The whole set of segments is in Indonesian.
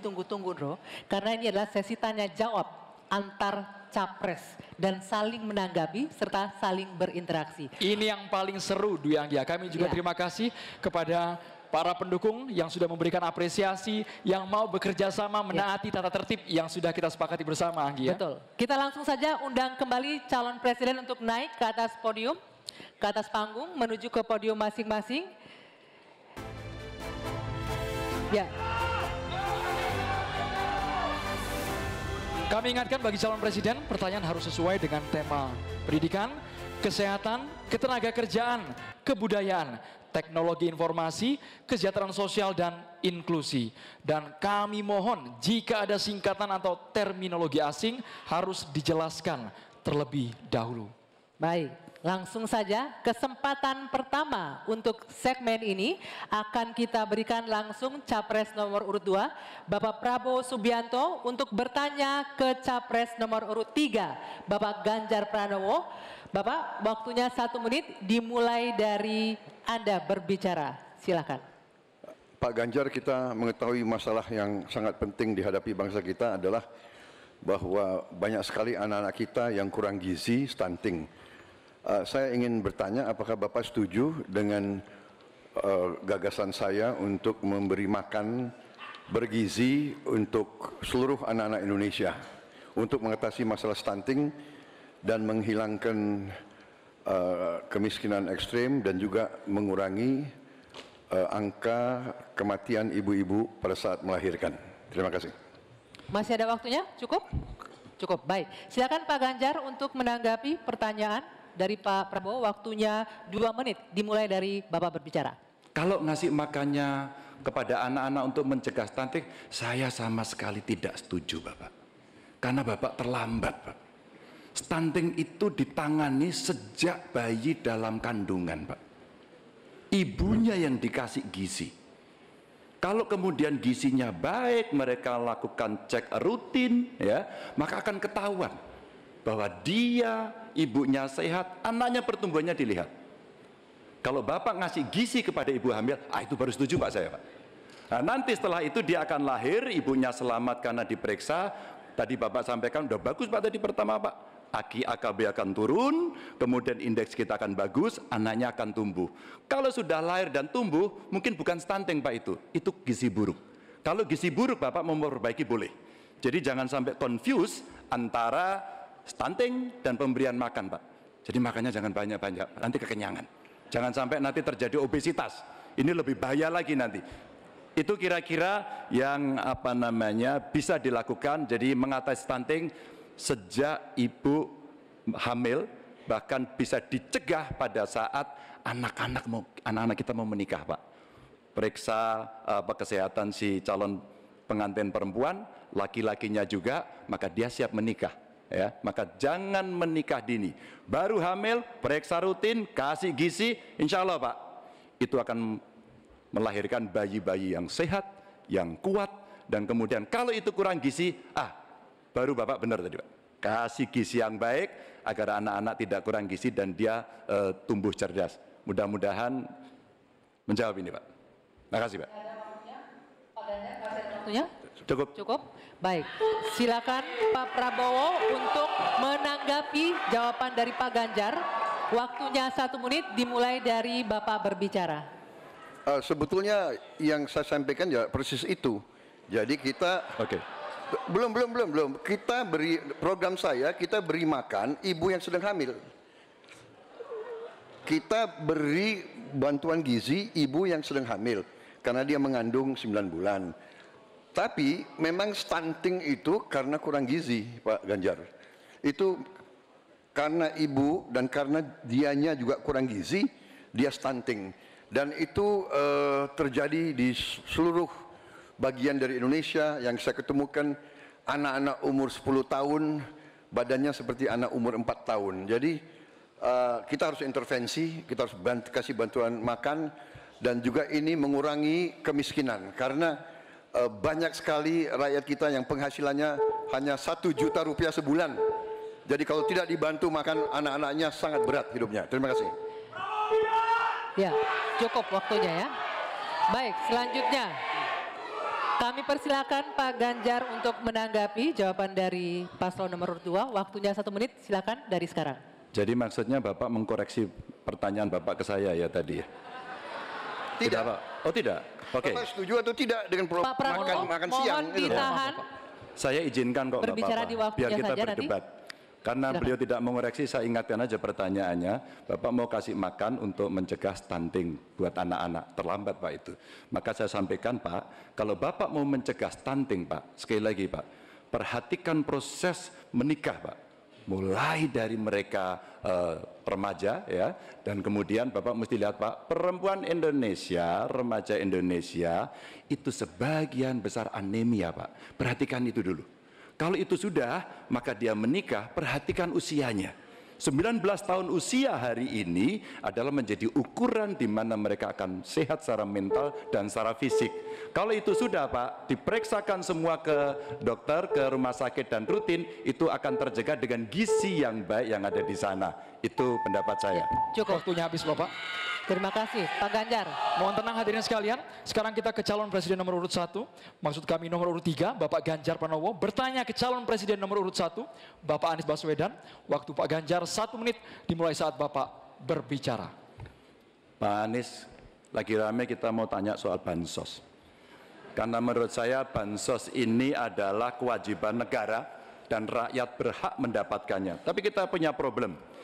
Tunggu-tunggu, Bro. Karena ini adalah sesi tanya jawab antar capres dan saling menanggapi serta saling berinteraksi. Ini yang paling seru, Dwi Anggia. Kami juga terima kasih kepada para pendukung yang sudah memberikan apresiasi, yang mau bekerja sama menaati tata tertib yang sudah kita sepakati bersama, Anggia. Betul. Kita langsung saja undang kembali calon presiden untuk naik ke atas podium, ke atas panggung, menuju ke podium masing-masing. Ya. Kami ingatkan bagi calon presiden, pertanyaan harus sesuai dengan tema pendidikan, kesehatan, ketenagakerjaan, kebudayaan, teknologi informasi, kesejahteraan sosial, dan inklusi. Dan kami mohon jika ada singkatan atau terminologi asing harus dijelaskan terlebih dahulu. Baik, langsung saja kesempatan pertama untuk segmen ini akan kita berikan langsung Capres nomor urut 2, Bapak Prabowo Subianto, untuk bertanya ke Capres nomor urut 3, Bapak Ganjar Pranowo. Bapak, waktunya 1 menit dimulai dari Anda berbicara. Silakan. Pak Ganjar, kita mengetahui masalah yang sangat penting dihadapi bangsa kita adalah bahwa banyak sekali anak-anak kita yang kurang gizi, stunting. Saya ingin bertanya, apakah Bapak setuju dengan gagasan saya untuk memberi makan bergizi untuk seluruh anak-anak Indonesia untuk mengatasi masalah stunting dan menghilangkan kemiskinan ekstrim dan juga mengurangi angka kematian ibu-ibu pada saat melahirkan. Terima kasih. Masih ada waktunya? Cukup? Cukup, baik. Silakan Pak Ganjar untuk menanggapi pertanyaan dari Pak Prabowo. Waktunya 2 menit dimulai dari Bapak berbicara. Kalau ngasih makannya kepada anak-anak untuk mencegah stunting, saya sama sekali tidak setuju, Bapak. Karena Bapak terlambat, Pak. Stunting itu ditangani sejak bayi dalam kandungan, Pak. Ibunya yang dikasih gizi. Kalau kemudian gizinya baik, mereka lakukan cek rutin, ya, maka akan ketahuan bahwa dia, ibunya sehat, anaknya pertumbuhannya dilihat. Kalau Bapak ngasih gizi kepada ibu hamil, itu baru setuju Pak saya, Pak. Nah, nanti setelah itu dia akan lahir, ibunya selamat karena diperiksa. Tadi Bapak sampaikan udah bagus Pak tadi pertama, Pak. AKI AKB akan turun, kemudian indeks kita akan bagus, anaknya akan tumbuh. Kalau sudah lahir dan tumbuh, mungkin bukan stunting Pak itu gizi buruk. Kalau gizi buruk Bapak mau memperbaiki boleh. Jadi jangan sampai confuse antara stunting dan pemberian makan, Pak. Jadi makannya jangan banyak-banyak, nanti kekenyangan. Jangan sampai nanti terjadi obesitas. Ini lebih bahaya lagi nanti. Itu kira-kira yang bisa dilakukan. Jadi mengatasi stunting sejak ibu hamil, bahkan bisa dicegah pada saat anak-anak kita mau menikah, Pak. Periksa kesehatan si calon pengantin perempuan, laki-lakinya juga, maka dia siap menikah. Ya, maka jangan menikah dini. Baru hamil, periksa rutin, kasih gizi, insya Allah Pak, itu akan melahirkan bayi-bayi yang sehat, yang kuat, dan kemudian kalau itu kurang gizi, baru Bapak benar tadi Pak. Kasih gizi yang baik agar anak-anak tidak kurang gizi dan dia tumbuh cerdas. Mudah-mudahan menjawab ini Pak. Terima kasih Pak. Waktunya? Cukup. Cukup? Baik, silakan Pak Prabowo untuk menanggapi jawaban dari Pak Ganjar. Waktunya 1 menit dimulai dari Bapak berbicara. Sebetulnya yang saya sampaikan ya persis itu. Jadi kita belum. Kita beri program kita beri makan ibu yang sedang hamil. Kita beri bantuan gizi ibu yang sedang hamil karena dia mengandung 9 bulan. Tapi memang stunting itu karena kurang gizi, Pak Ganjar. Itu karena ibu dan karena dianya juga kurang gizi, dia stunting. Dan itu terjadi di seluruh bagian dari Indonesia. Yang saya ketemukan anak-anak umur 10 tahun, badannya seperti anak umur 4 tahun. Jadi kita harus intervensi, kita harus kasih bantuan makan, dan juga ini mengurangi kemiskinan. Karena banyak sekali rakyat kita yang penghasilannya hanya 1 juta rupiah sebulan. Jadi kalau tidak dibantu makan anak-anaknya sangat berat hidupnya. Terima kasih. Ya, cukup waktunya ya. Baik, selanjutnya Kami persilakan Pak Ganjar untuk menanggapi jawaban dari paslon nomor 2. Waktunya 1 menit, silakan dari sekarang. Jadi maksudnya Bapak mengkoreksi pertanyaan Bapak ke saya ya tadi ya? Tidak, Pak. Oh tidak? Oke. Bapak setuju atau tidak dengan Pak Prabowo, makan siang? mohon ditahan. Saya izinkan kok, nggak Berbicara apa-apa. di waktunya Biar kita saja nanti. berdebat. Karena beliau tidak mengoreksi, saya ingatkan aja pertanyaannya. Bapak mau kasih makan untuk mencegah stunting buat anak-anak. Terlambat Pak itu. Maka saya sampaikan Pak, kalau Bapak mau mencegah stunting Pak, sekali lagi Pak, perhatikan proses menikah Pak. Mulai dari mereka remaja ya, dan kemudian Bapak mesti lihat Pak, perempuan Indonesia, remaja Indonesia itu sebagian besar anemia Pak. Perhatikan itu dulu. Kalau itu sudah, maka dia menikah, perhatikan usianya. 19 tahun usia hari ini adalah menjadi ukuran di mana mereka akan sehat secara mental dan secara fisik. Kalau itu sudah Pak, diperiksakan semua ke dokter, ke rumah sakit dan rutin, itu akan terjaga dengan gizi yang baik yang ada di sana. Itu pendapat saya. Cukup. Waktunya habis Bapak. Terima kasih Pak Ganjar. Mohon tenang hadirin sekalian. Sekarang kita ke calon presiden nomor urut 1. Maksud kami nomor urut 3, Bapak Ganjar Pranowo. Bertanya ke calon presiden nomor urut 1, Bapak Anies Baswedan. Waktu Pak Ganjar 1 menit dimulai saat Bapak berbicara. Pak Anies, lagi rame kita mau tanya soal bansos. Karena menurut saya bansos ini adalah kewajiban negara dan rakyat berhak mendapatkannya. Tapi kita punya problem.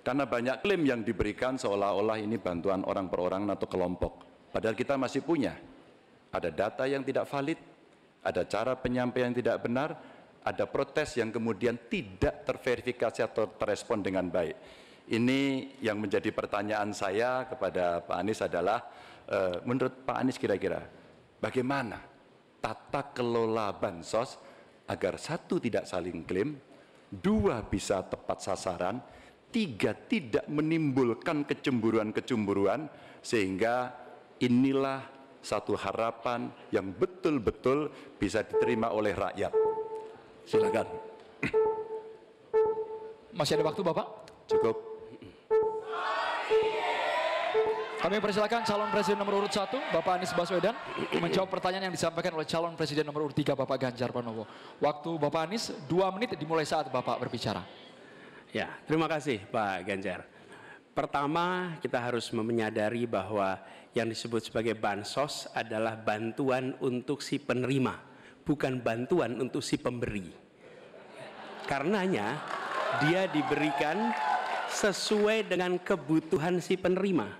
Karena banyak klaim yang diberikan seolah-olah ini bantuan orang per orang atau kelompok. Padahal kita masih punya. Ada data yang tidak valid, ada cara penyampaian yang tidak benar, ada protes yang kemudian tidak terverifikasi atau terrespon dengan baik. Ini yang menjadi pertanyaan saya kepada Pak Anies adalah, menurut Pak Anies kira-kira bagaimana tata kelola bansos agar 1, tidak saling klaim, 2, bisa tepat sasaran, 3, tidak menimbulkan kecemburuan-kecemburuan, sehingga inilah satu harapan yang betul-betul bisa diterima oleh rakyat. Silakan. Masih ada waktu Bapak? Cukup. Kami persilakan calon presiden nomor urut 1, Bapak Anies Baswedan, menjawab pertanyaan yang disampaikan oleh calon presiden nomor urut 3, Bapak Ganjar Pranowo. Waktu Bapak Anies 2 menit dimulai saat Bapak berbicara. Ya, terima kasih Pak Ganjar. Pertama, kita harus menyadari bahwa yang disebut sebagai bansos adalah bantuan untuk si penerima, bukan bantuan untuk si pemberi. Karenanya, dia diberikan sesuai dengan kebutuhan si penerima.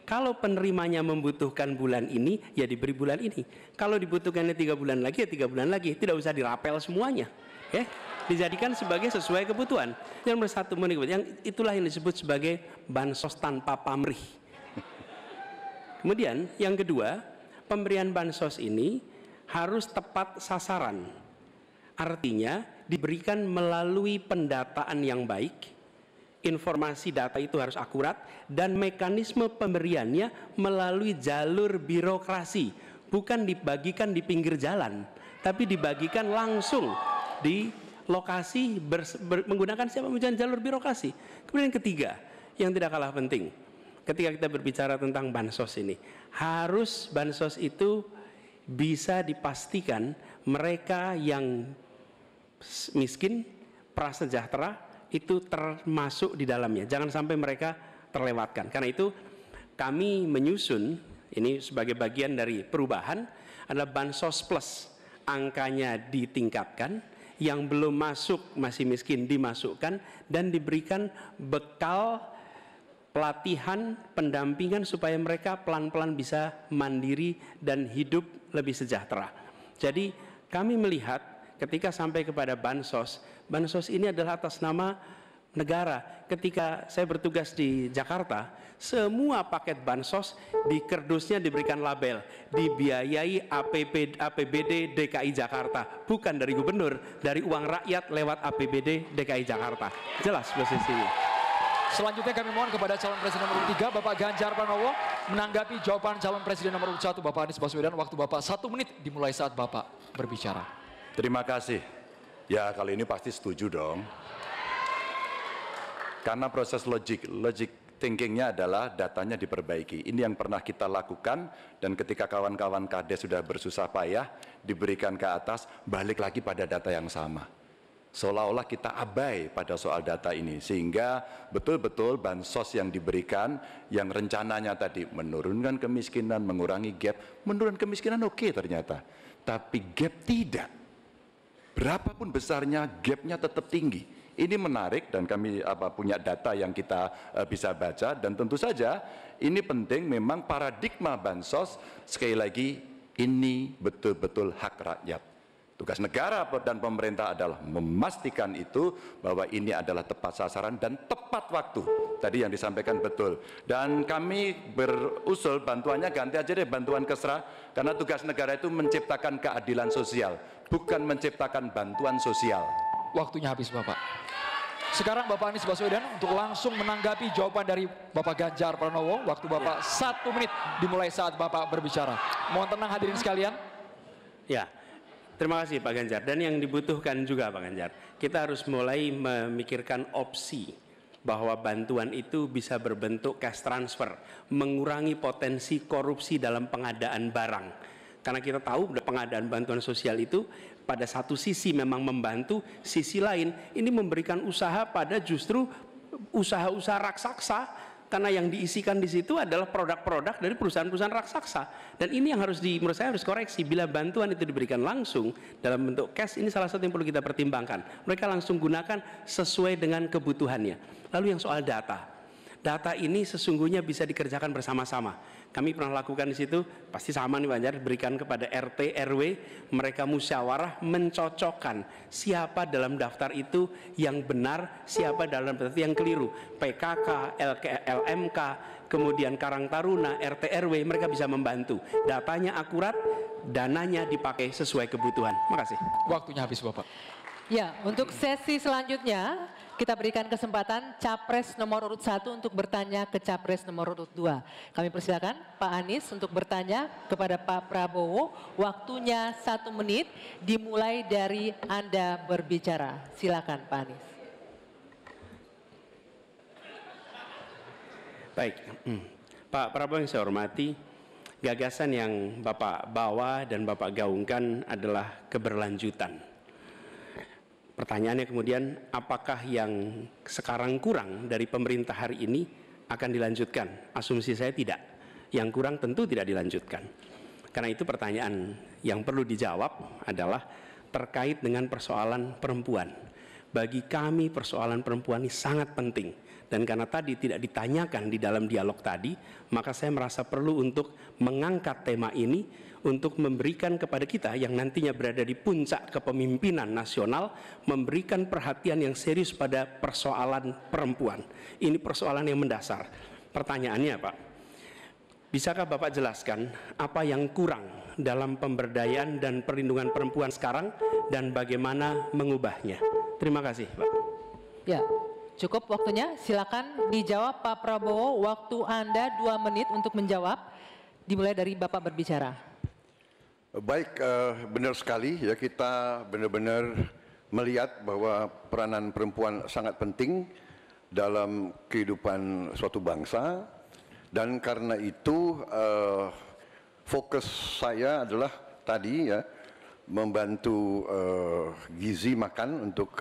Kalau penerimanya membutuhkan bulan ini, ya diberi bulan ini. Kalau dibutuhkannya 3 bulan lagi, ya 3 bulan lagi. Tidak usah dirapel semuanya. Ya. Dijadikan sebagai sesuai kebutuhan. Yang nomor 1 yang itulah yang disebut sebagai bansos tanpa pamrih. Kemudian yang kedua, pemberian bansos ini harus tepat sasaran. Artinya diberikan melalui pendataan yang baik, informasi data itu harus akurat, dan mekanisme pemberiannya melalui jalur birokrasi, bukan dibagikan di pinggir jalan, tapi dibagikan langsung di lokasi menggunakan siapa menggunakan jalur birokrasi. Kemudian yang ketiga, yang tidak kalah penting, ketika kita berbicara tentang bansos ini, harus bansos itu bisa dipastikan mereka yang miskin, prasejahtera itu termasuk di dalamnya. Jangan sampai mereka terlewatkan. Karena itu kami menyusun ini sebagai bagian dari perubahan adalah bansos plus, angkanya ditingkatkan. Yang belum masuk masih miskin dimasukkan dan diberikan bekal pelatihan, pendampingan supaya mereka pelan-pelan bisa mandiri dan hidup lebih sejahtera. Jadi kami melihat ketika sampai kepada bansos, bansos ini adalah atas nama negara. Ketika saya bertugas di Jakarta, semua paket bansos di kerdusnya diberikan label dibiayai APBD DKI Jakarta, bukan dari gubernur, dari uang rakyat lewat APBD DKI Jakarta. Jelas posisinya. Selanjutnya kami mohon kepada calon presiden nomor 3, Bapak Ganjar Pranowo, menanggapi jawaban calon presiden nomor 1, Bapak Anies Baswedan. Waktu Bapak 1 menit dimulai saat Bapak berbicara. Terima kasih. Ya, kali ini pasti setuju dong. Karena proses logik thinkingnya adalah datanya diperbaiki. Ini yang pernah kita lakukan, dan ketika kawan-kawan Kades sudah bersusah payah diberikan ke atas, balik lagi pada data yang sama. Seolah-olah kita abai pada soal data ini, sehingga betul-betul bansos yang diberikan yang rencananya tadi menurunkan kemiskinan, mengurangi gap, menurunkan kemiskinan oke ternyata, tapi gap tidak. Berapapun besarnya, gapnya tetap tinggi. Ini menarik, dan kami punya data yang kita bisa baca, dan tentu saja ini penting. Memang paradigma bansos, sekali lagi, ini betul-betul hak rakyat. Tugas negara dan pemerintah adalah memastikan itu, bahwa ini adalah tepat sasaran dan tepat waktu. Tadi yang disampaikan betul. Dan kami berusul bantuannya ganti aja deh, bantuan kesra, karena tugas negara itu menciptakan keadilan sosial, bukan menciptakan bantuan sosial. Waktunya habis Bapak. Sekarang Bapak Anies Baswedan untuk langsung menanggapi jawaban dari Bapak Ganjar Pranowo. Waktu Bapak 1 menit dimulai saat Bapak berbicara. Mohon tenang hadirin sekalian. Ya, terima kasih Pak Ganjar. Dan yang dibutuhkan juga Pak Ganjar, kita harus mulai memikirkan opsi bahwa bantuan itu bisa berbentuk cash transfer, mengurangi potensi korupsi dalam pengadaan barang. Karena kita tahu pengadaan bantuan sosial itu pada satu sisi memang membantu, sisi lain ini memberikan usaha pada justru usaha-usaha raksasa, karena yang diisikan di situ adalah produk-produk dari perusahaan-perusahaan raksasa. Dan ini yang menurut saya harus koreksi. Bila bantuan itu diberikan langsung dalam bentuk cash, ini salah satu yang perlu kita pertimbangkan. Mereka langsung gunakan sesuai dengan kebutuhannya. Lalu yang soal data ini sesungguhnya bisa dikerjakan bersama-sama. Kami pernah lakukan di situ, pasti sama nih Pak Ganjar, berikan kepada RT, RW, mereka musyawarah mencocokkan siapa dalam daftar itu yang benar, siapa dalam daftar itu yang keliru. PKK, LMK, kemudian Karang Taruna, RT, RW, mereka bisa membantu. Datanya akurat, dananya dipakai sesuai kebutuhan. Makasih. Waktunya habis Bapak. Ya, untuk sesi selanjutnya kita berikan kesempatan Capres nomor urut 1 untuk bertanya ke Capres nomor urut 2. Kami persilakan Pak Anies untuk bertanya kepada Pak Prabowo. Waktunya 1 menit dimulai dari Anda berbicara. Silakan Pak Anies. Baik, Pak Prabowo yang saya hormati, gagasan yang Bapak bawa dan Bapak gaungkan adalah keberlanjutan. Pertanyaannya kemudian, apakah yang sekarang kurang dari pemerintah hari ini akan dilanjutkan? Asumsi saya tidak. Yang kurang tentu tidak dilanjutkan. Karena itu pertanyaan yang perlu dijawab adalah terkait dengan persoalan perempuan. Bagi kami persoalan perempuan ini sangat penting. Dan karena tadi tidak ditanyakan di dalam dialog tadi, maka saya merasa perlu untuk mengangkat tema ini, untuk memberikan kepada kita yang nantinya berada di puncak kepemimpinan nasional, memberikan perhatian yang serius pada persoalan perempuan. Ini persoalan yang mendasar. Pertanyaannya Pak, bisakah Bapak jelaskan apa yang kurang dalam pemberdayaan dan perlindungan perempuan sekarang dan bagaimana mengubahnya? Terima kasih Pak. Ya, cukup waktunya. Silakan dijawab Pak Prabowo. Waktu Anda 2 menit untuk menjawab. Dimulai dari Bapak berbicara. Baik, benar sekali ya, kita benar-benar melihat bahwa peranan perempuan sangat penting dalam kehidupan suatu bangsa, dan karena itu fokus saya adalah tadi ya, membantu gizi makan untuk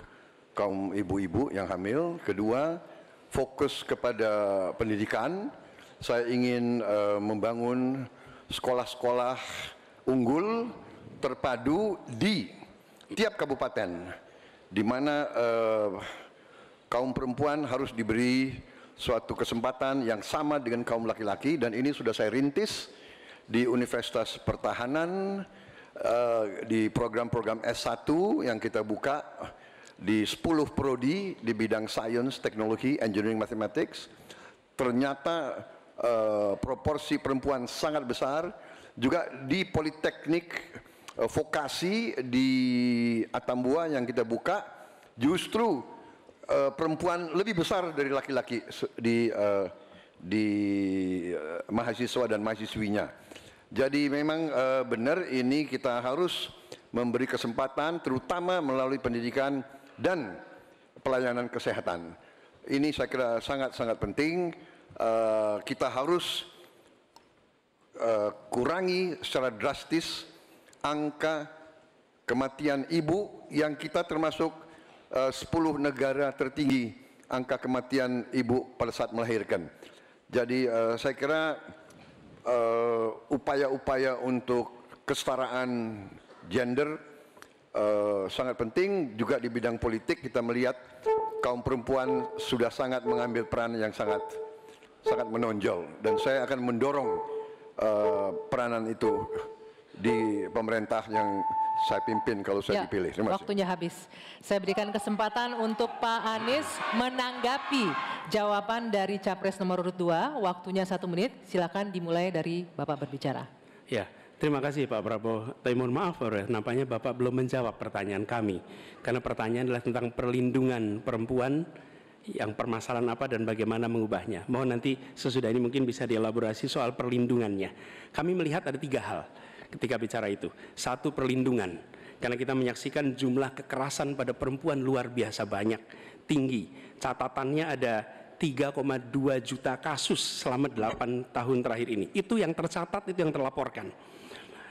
kaum ibu-ibu yang hamil. Kedua, fokus kepada pendidikan. Saya ingin membangun sekolah-sekolah unggul terpadu di tiap kabupaten, di mana kaum perempuan harus diberi suatu kesempatan yang sama dengan kaum laki-laki, dan ini sudah saya rintis di Universitas Pertahanan, di program-program S1 yang kita buka di 10 prodi di bidang Science, Teknologi, Engineering, Mathematics. Ternyata proporsi perempuan sangat besar. Juga di Politeknik Vokasi di Atambua yang kita buka, justru perempuan lebih besar dari laki-laki di mahasiswa dan mahasiswinya. Jadi memang benar, ini kita harus memberi kesempatan terutama melalui pendidikan dan pelayanan kesehatan. Ini saya kira sangat-sangat penting. kita harus kurangi secara drastis angka kematian ibu yang kita termasuk 10 negara tertinggi angka kematian ibu pada saat melahirkan. Jadi saya kira upaya-upaya untuk kesetaraan gender sangat penting. Juga di bidang politik kita melihat kaum perempuan sudah sangat mengambil peran yang sangat menonjol, dan saya akan mendorong peranan itu di pemerintah yang saya pimpin kalau saya dipilih. Terima kasih. Waktunya habis. Saya berikan kesempatan untuk Pak Anies menanggapi jawaban dari Capres nomor urut 2. Waktunya 1 menit. Silakan dimulai dari Bapak berbicara. Ya, terima kasih Pak Prabowo. Tapi mohon maaf, nampaknya Bapak belum menjawab pertanyaan kami. Karena pertanyaan adalah tentang perlindungan perempuan, yang permasalahan apa dan bagaimana mengubahnya. Mohon nanti sesudah ini mungkin bisa dielaborasi soal perlindungannya. Kami melihat ada 3 hal ketika bicara itu. 1, perlindungan. Karena kita menyaksikan jumlah kekerasan pada perempuan luar biasa banyak, tinggi. Catatannya ada 3,2 juta kasus selama 8 tahun terakhir ini. Itu yang tercatat, itu yang terlaporkan.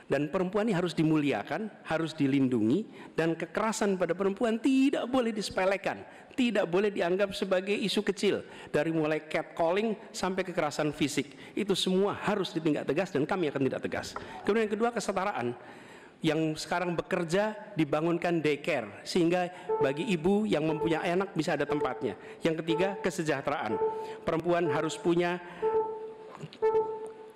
Dan perempuan ini harus dimuliakan, harus dilindungi, dan kekerasan pada perempuan tidak boleh disepelekan, tidak boleh dianggap sebagai isu kecil. Dari mulai catcalling sampai kekerasan fisik, itu semua harus ditindak tegas dan kami akan tindak tegas. Kemudian yang kedua, kesetaraan. Yang sekarang bekerja dibangunkan daycare, sehingga bagi ibu yang mempunyai anak bisa ada tempatnya. Yang ketiga, kesejahteraan. Perempuan harus punya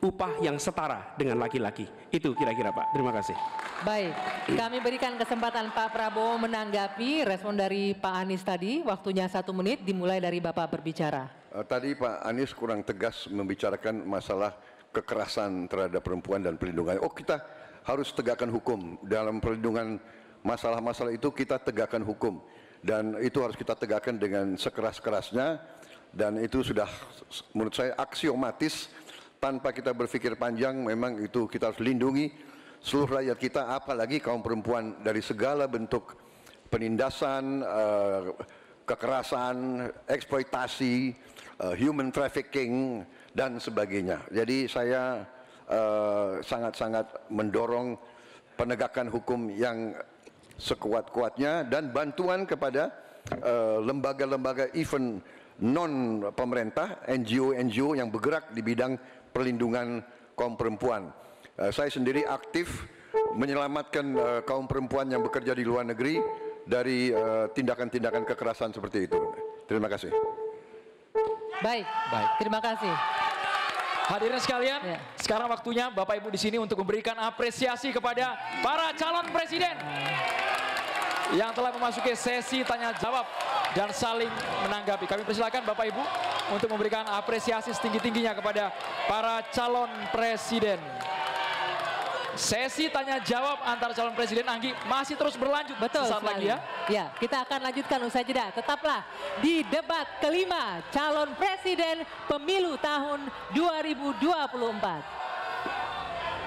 upah yang setara dengan laki-laki. Itu kira-kira Pak. Terima kasih. Baik, kami berikan kesempatan Pak Prabowo menanggapi respon dari Pak Anies tadi. Waktunya 1 menit, dimulai dari Bapak berbicara. Tadi Pak Anies kurang tegas membicarakan masalah kekerasan terhadap perempuan dan perlindungan. Oh, kita harus tegakkan hukum. Dalam perlindungan masalah-masalah itu kita tegakkan hukum. Dan itu harus kita tegakkan dengan sekeras-kerasnya. Dan itu sudah menurut saya aksiomatis. Tanpa kita berpikir panjang, memang itu kita harus lindungi seluruh rakyat kita, apalagi kaum perempuan dari segala bentuk penindasan, kekerasan, eksploitasi, human trafficking, dan sebagainya. Jadi saya sangat-sangat mendorong penegakan hukum yang sekuat-kuatnya dan bantuan kepada lembaga-lembaga even non pemerintah, NGO-NGO yang bergerak di bidang perlindungan kaum perempuan. Saya sendiri aktif menyelamatkan kaum perempuan yang bekerja di luar negeri dari tindakan-tindakan kekerasan seperti itu. Terima kasih. Baik. Terima kasih. Hadirin sekalian, sekarang waktunya Bapak Ibu di sini untuk memberikan apresiasi kepada para calon presiden yang telah memasuki sesi tanya jawab dan saling menanggapi. Kami persilakan Bapak Ibu untuk memberikan apresiasi setinggi-tingginya kepada para calon presiden. Sesi tanya jawab antara calon presiden, Anggi, masih terus berlanjut. Betul sesaat lagi ya. Ya, kita akan lanjutkan usai jeda. Tetaplah di debat kelima calon presiden pemilu tahun 2024.